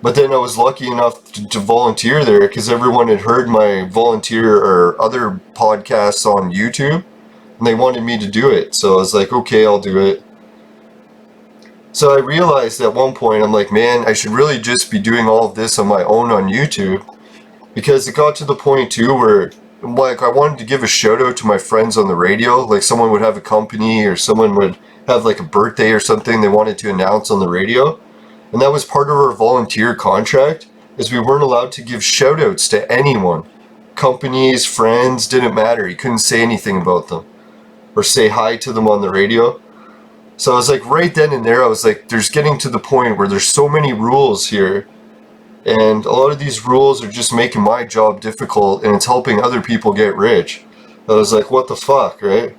But then I was lucky enough to volunteer there because everyone had heard my volunteer or other podcasts on YouTube, and they wanted me to do it. So I was like, okay, I'll do it. So I realized at one point, I'm like, man, I should really just be doing all of this on my own on YouTube, because it got to the point too where like I wanted to give a shout out to my friends on the radio. Like someone would have a company or someone would have like a birthday or something they wanted to announce on the radio. And that was part of our volunteer contract, is we weren't allowed to give shout outs to anyone. Companies, friends, didn't matter. You couldn't say anything about them or say hi to them on the radio. So I was like, right then and there, I was like, there's getting to the point where there's so many rules here, and a lot of these rules are just making my job difficult, and it's helping other people get rich. I was like, what the fuck, right?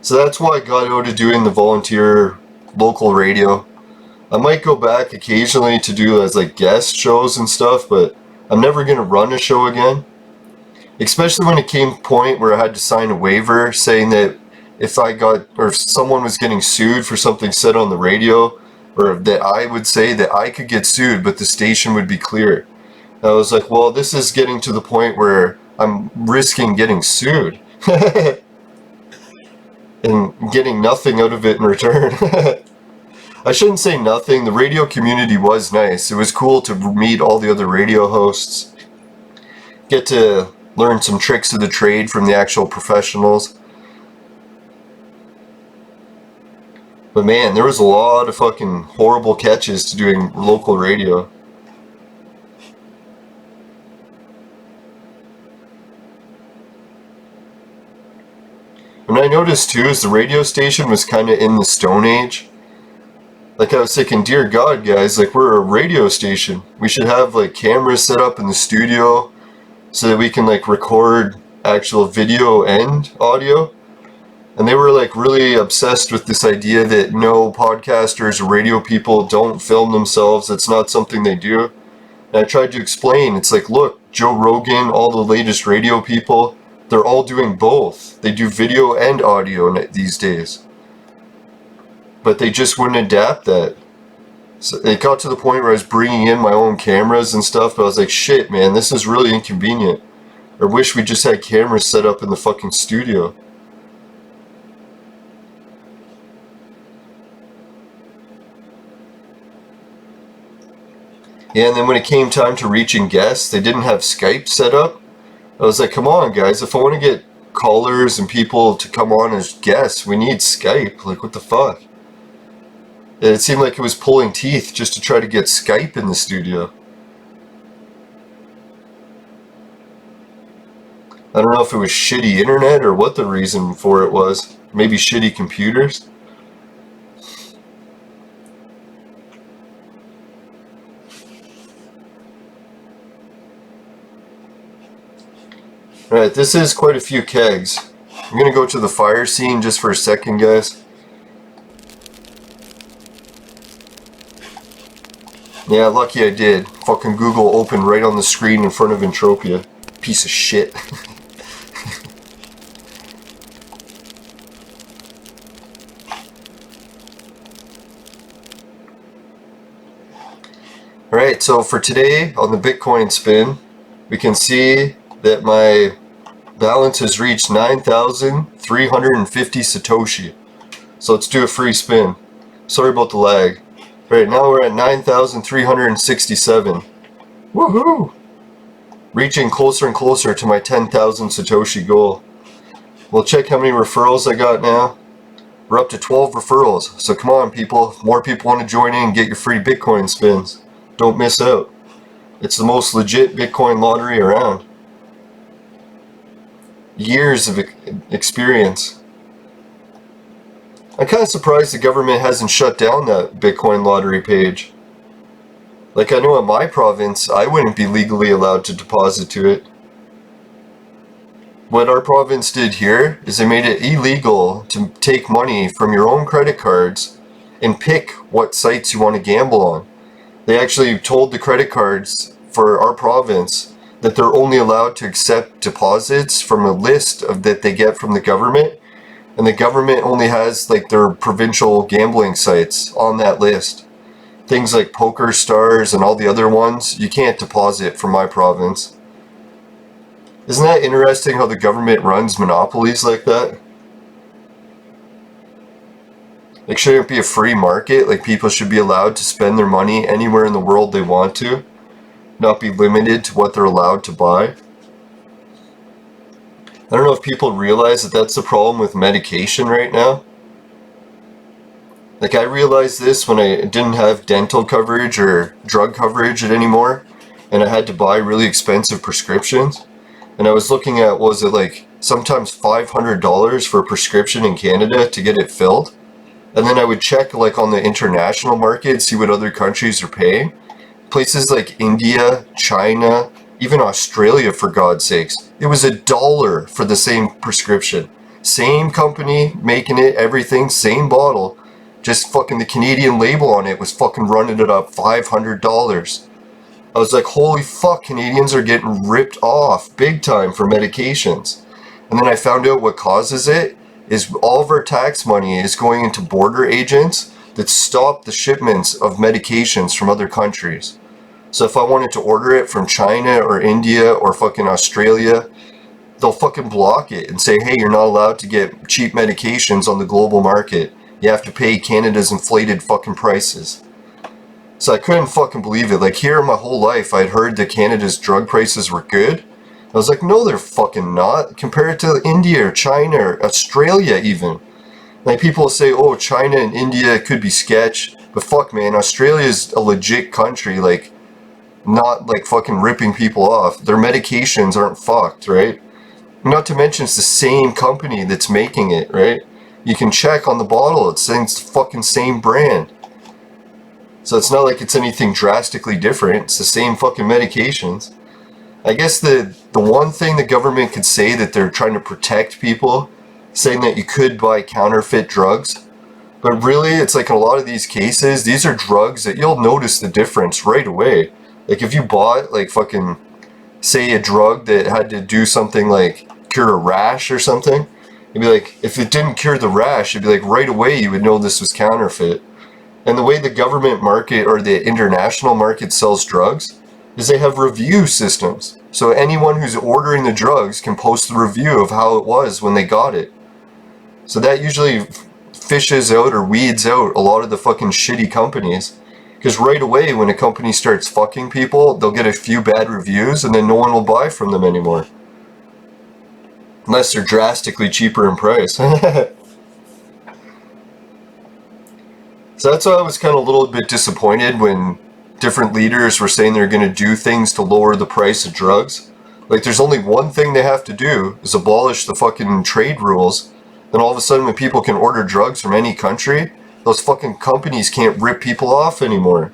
So that's why I got out of doing the volunteer local radio. I might go back occasionally to do as like guest shows and stuff, but I'm never going to run a show again. Especially when it came to a point where I had to sign a waiver saying that if I got, or if someone was getting sued for something said on the radio, or that I would say that I could get sued, but the station would be clear. I was like, well, this is getting to the point where I'm risking getting sued and getting nothing out of it in return. I shouldn't say nothing. The radio community was nice. It was cool to meet all the other radio hosts, get to learn some tricks of the trade from the actual professionals. But man, there was a lot of fucking horrible catches to doing local radio. And I noticed too is the radio station was kind of in the Stone Age. Like I was thinking, dear God, guys, like we're a radio station. We should have like cameras set up in the studio so that we can like record actual video and audio. And they were like really obsessed with this idea that no, podcasters or radio people don't film themselves. It's not something they do. And I tried to explain, it's like, look, Joe Rogan, all the latest radio people, they're all doing both. They do video and audio these days. But they just wouldn't adapt that. So it got to the point where I was bringing in my own cameras and stuff, but I was like, shit, man, this is really inconvenient. I wish we just had cameras set up in the fucking studio. Yeah, and then when it came time to reaching guests, they didn't have Skype set up. I was like, come on, guys, if I want to get callers and people to come on as guests, we need Skype. Like, what the fuck? It seemed like it was pulling teeth just to try to get Skype in the studio. I don't know if it was shitty internet or what the reason for it was. Maybe shitty computers. Alright, this is quite a few kegs. I'm gonna go to the fire scene just for a second, guys. Yeah, lucky I did. Fucking Google opened right on the screen in front of Entropia. Piece of shit. Alright, so for today on the Bitcoin spin, we can see that my balance has reached 9,350 Satoshi. So let's do a free spin. Sorry about the lag. Right now we're at 9,367. Woohoo! Reaching closer and closer to my 10,000 Satoshi goal. We'll check how many referrals I got now. We're up to 12 referrals. So come on, people. If more people want to join in and get your free Bitcoin spins, don't miss out. It's the most legit Bitcoin lottery around. Years of experience. I'm kind of surprised the government hasn't shut down that Bitcoin lottery page. Like, I know in my province, I wouldn't be legally allowed to deposit to it. What our province did here is they made it illegal to take money from your own credit cards and pick what sites you want to gamble on. They actually told the credit cards for our province that they're only allowed to accept deposits from a list of that they get from the government, and the government only has like their provincial gambling sites on that list. Things like Poker Stars and all the other ones, you can't deposit from my province. Isn't that interesting how the government runs monopolies like that? Like, shouldn't it be a free market? Like, people should be allowed to spend their money anywhere in the world they want to, not be limited to what they're allowed to buy. I don't know if people realize that that's the problem with medication right now. Like, I realized this when I didn't have dental coverage or drug coverage anymore, and I had to buy really expensive prescriptions. And I was looking at, was it like sometimes $500 for a prescription in Canada to get it filled? And then I would check like on the international market, see what other countries are paying. Places like India, China, even Australia, for God's sakes. It was $1 for the same prescription. same company making it, everything, same bottle. Just fucking the Canadian label on it was fucking running it up $500. I was like, holy fuck, Canadians are getting ripped off big time for medications. And then I found out what causes it is all of our tax money is going into border agents that stop the shipments of medications from other countries. So if I wanted to order it from China or India or fucking Australia, they'll fucking block it and say, hey, you're not allowed to get cheap medications on the global market. You have to pay Canada's inflated fucking prices. So I couldn't fucking believe it. Like, here my whole life I'd heard that Canada's drug prices were good. I was like, no, they're fucking not. Compare it to India or China or Australia even. Like, people say, oh, China and India could be sketch. But fuck, man, Australia's a legit country. Like, not like fucking ripping people off. Their medications aren't fucked, right? Not to mention it's the same company that's making it, right? You can check on the bottle, it's saying it's the fucking same brand. So it's not like it's anything drastically different. It's the same fucking medications. I guess the one thing the government could say that they're trying to protect people, saying that you could buy counterfeit drugs. But really, it's like in a lot of these cases, these are drugs that you'll notice the difference right away. Like if you bought like fucking, say a drug that had to do something like cure a rash or something, you'd be like, if it didn't cure the rash, you'd be like right away you would know this was counterfeit. And the way the government market or the international market sells drugs is they have review systems. So anyone who's ordering the drugs can post the review of how it was when they got it. So that usually fishes out or weeds out a lot of the fucking shitty companies. Because right away when a company starts fucking people, they'll get a few bad reviews and then no one will buy from them anymore. Unless they're drastically cheaper in price. So that's why I was kind of a little bit disappointed when different leaders were saying they're going to do things to lower the price of drugs. Like there's only one thing they have to do is abolish the fucking trade rules. Then all of a sudden when people can order drugs from any country, those fucking companies can't rip people off anymore.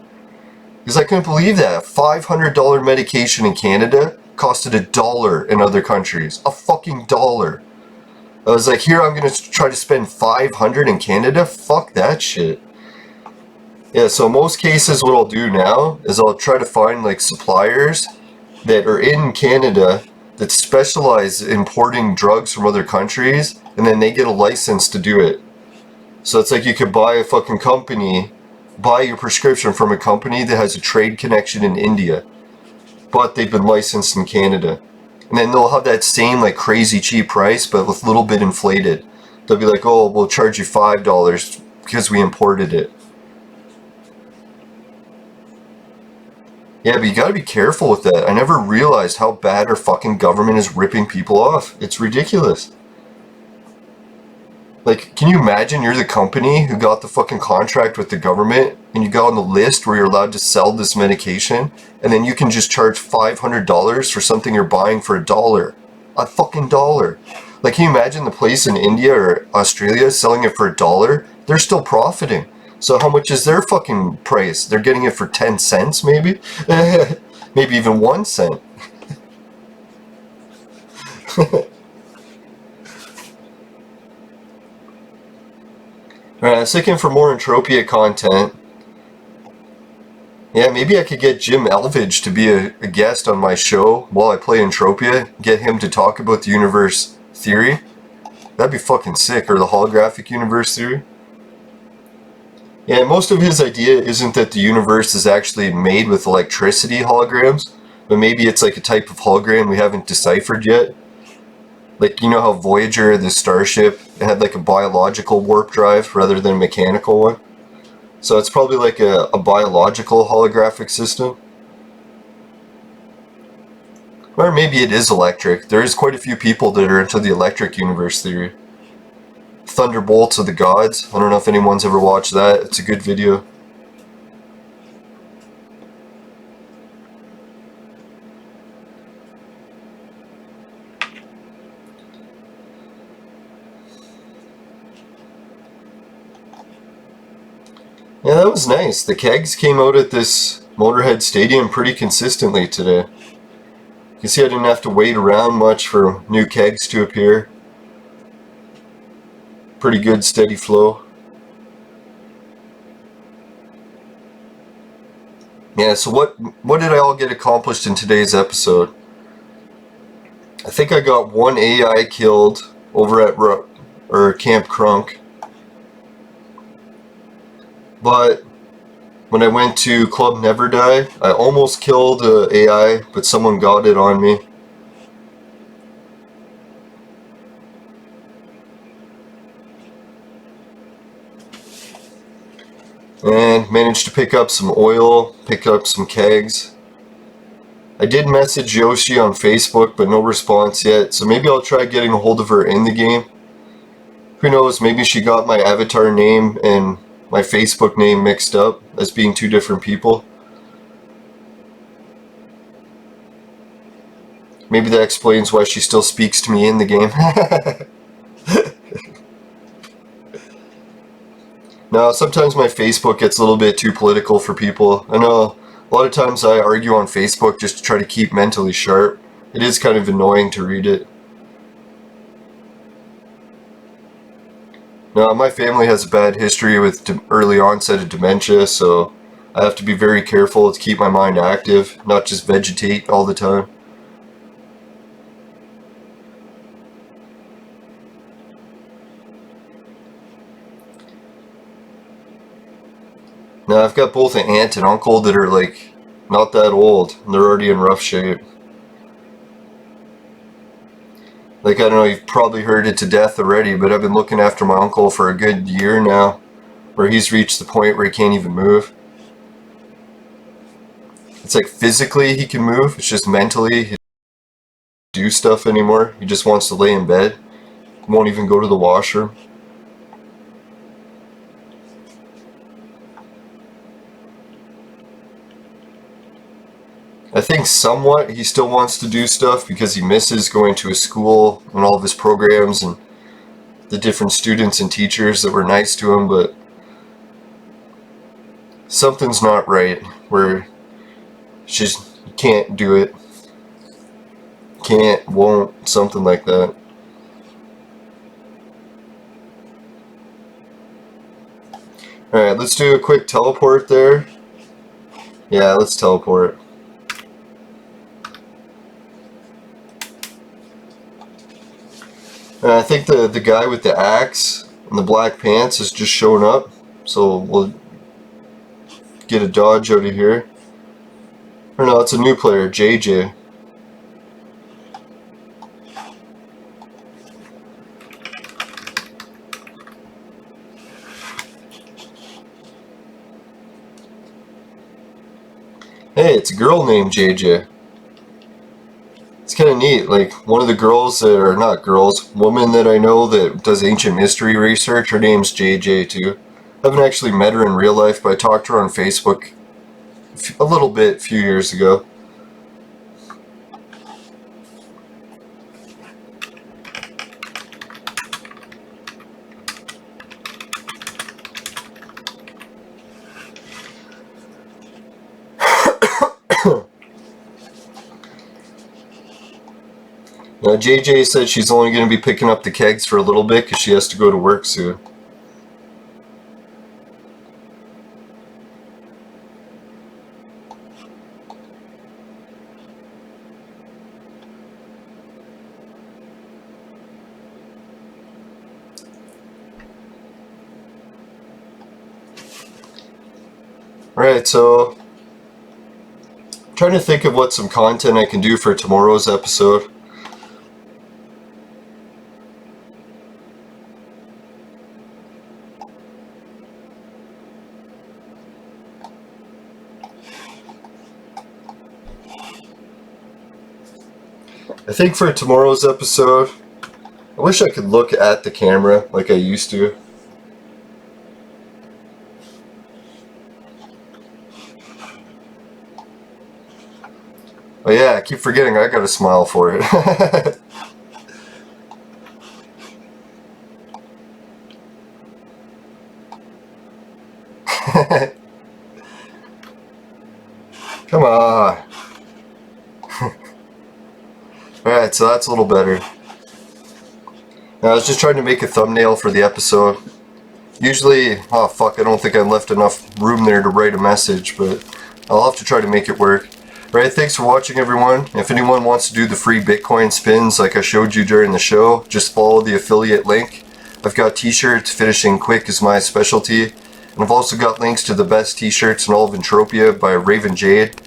Because I couldn't believe that. $500 medication in Canada costed $1 in other countries. A fucking dollar. I was like, here I'm going to try to spend $500 in Canada? Fuck that shit. Yeah, so most cases what I'll do now is I'll try to find like suppliers that are in Canada that specialize in importing drugs from other countries, and then they get a license to do it. So it's like you could buy a fucking company, buy your prescription from a company that has a trade connection in India, but they've been licensed in Canada. And then they'll have that same like crazy cheap price, but with a little bit inflated. They'll be like, oh, we'll charge you $5 because we imported it. Yeah, but you gotta be careful with that. I never realized how bad our fucking government is ripping people off. It's ridiculous. Like, can you imagine you're the company who got the fucking contract with the government and you got on the list where you're allowed to sell this medication and then you can just charge $500 for something you're buying for $1. A fucking dollar. Like, can you imagine the place in India or Australia selling it for $1? They're still profiting. So how much is their fucking price? They're getting it for 10 cents maybe? Maybe even 1 cent. Alright, I was looking for more Entropia content. Yeah, maybe I could get Jim Elvidge to be a guest on my show while I play Entropia. Get him to talk about the universe theory. That'd be fucking sick. Or the holographic universe theory. Yeah, most of his idea isn't that the universe is actually made with electricity holograms, but maybe it's like a type of hologram we haven't deciphered yet. Like, you know how Voyager, the starship, had like a biological warp drive rather than a mechanical one? So it's probably like a biological holographic system. Or maybe it is electric. There is quite a few people that are into the electric universe theory. Thunderbolts of the Gods. I don't know if anyone's ever watched that. It's a good video. Yeah, that was nice. The kegs came out at this Motorhead Stadium pretty consistently today. You can see I didn't have to wait around much for new kegs to appear. pretty good steady flow. Yeah, so what did I all get accomplished in today's episode? I think I got one AI killed over at Camp Crunk. But when I went to Club Never Die, I almost killed AI, but someone got it on me. And managed to pick up some oil, pick up some kegs. I did message Yoshi on Facebook, but no response yet, so maybe I'll try getting a hold of her in the game. Who knows, maybe she got my avatar name and my Facebook name mixed up as being two different people. Maybe that explains why she still speaks to me in the game. Now, sometimes my Facebook gets a little bit too political for people. I know a lot of times I argue on Facebook just to try to keep mentally sharp. It is kind of annoying to read it. Now, my family has a bad history with early onset of dementia, so I have to be very careful to keep my mind active, not just vegetate all the time. Now, I've got both an aunt and uncle that are like not that old, and they're already in rough shape. Like, I don't know, you've probably heard it to death already, but I've been looking after my uncle for a good year now, where he's reached the point where he can't even move. It's like physically he can move, it's just mentally he doesn't do stuff anymore. He just wants to lay in bed, won't even go to the washroom. I think somewhat he still wants to do stuff because he misses going to his school and all of his programs and the different students and teachers that were nice to him, but something's not right where it's just can't do it. Can't, won't, something like that. Alright, let's do a quick teleport there. Yeah, let's teleport. And I think the guy with the axe and the black pants has just shown up, so we'll get a dodge out of here. Or no, it's a new player, JJ. Hey, it's a girl named JJ. It's kind of neat, like one of the girls that are not girls, woman that I know that does ancient mystery research, her name's JJ too. I haven't actually met her in real life, but I talked to her on Facebook a little bit a few years ago. Now, JJ said she's only going to be picking up the kegs for a little bit because she has to go to work soon. Alright, so I'm trying to think of what some content I can do for tomorrow's episode. I think for tomorrow's episode, I wish I could look at the camera like I used to. Oh yeah, I keep forgetting I got a smile for it. Come on. Alright, so that's a little better. Now, I was just trying to make a thumbnail for the episode. Usually, oh fuck, I don't think I left enough room there to write a message, but I'll have to try to make it work. Alright, thanks for watching, everyone. If anyone wants to do the free Bitcoin spins like I showed you during the show, just follow the affiliate link. I've got t-shirts, finishing quick is my specialty. And I've also got links to the best t-shirts in all of Entropia by Raven Jade.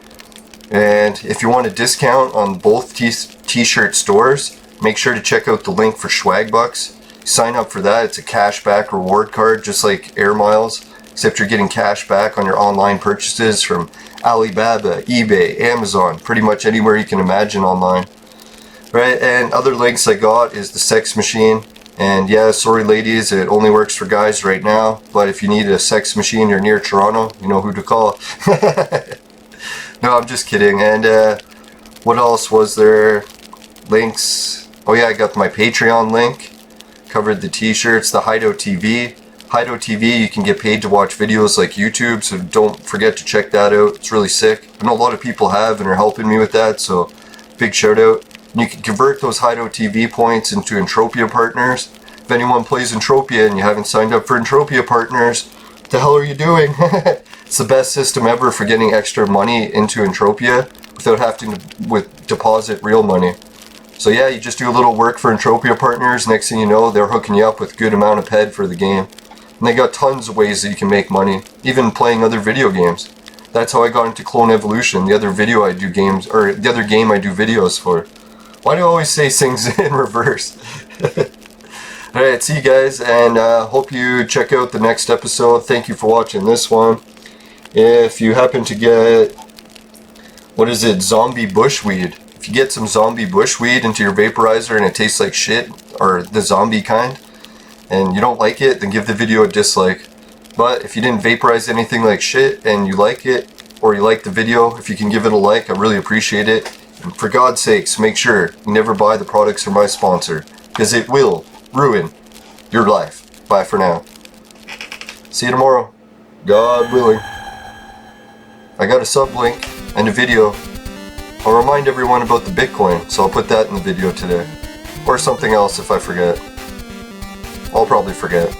And if you want a discount on both t-shirt stores, make sure to check out the link for Swag Bucks. Sign up for that. It's a cashback reward card, just like Air Miles, except you're getting cash back on your online purchases from Alibaba, eBay, Amazon, pretty much anywhere you can imagine online. Right, and other links I got is the sex machine. And yeah, sorry ladies, it only works for guys right now, but if you need a sex machine, you're near Toronto, you know who to call. No, I'm just kidding. And what else was there? Links. Oh yeah, I got my Patreon link. Covered the t-shirts, the Hideout TV. Hideout TV, you can get paid to watch videos like YouTube, so don't forget to check that out. It's really sick. I know a lot of people have and are helping me with that, so big shout out. And you can convert those Hideout TV points into Entropia partners. If anyone plays Entropia and you haven't signed up for Entropia partners, what the hell are you doing? It's the best system ever for getting extra money into Entropia without having to deposit real money. So yeah, you just do a little work for Entropia partners, next thing you know, they're hooking you up with good amount of PED for the game. And they got tons of ways that you can make money, even playing other video games. That's how I got into Clone Evolution, the other game I do videos for. Why do I always say things in reverse? Alright, see you guys, and hope you check out the next episode. Thank you for watching this one. If you happen to get, zombie bushweed. If you get some zombie bushweed into your vaporizer and it tastes like shit, or the zombie kind, and you don't like it, then give the video a dislike. But if you didn't vaporize anything like shit and you like it, or you like the video, if you can give it a like, I really appreciate it. And for God's sakes, make sure you never buy the products from my sponsor, because it will ruin your life. Bye for now. See you tomorrow, God willing. I got a sub link and a video. I'll remind everyone about the Bitcoin, so I'll put that in the video today. Or something else if I forget. I'll probably forget.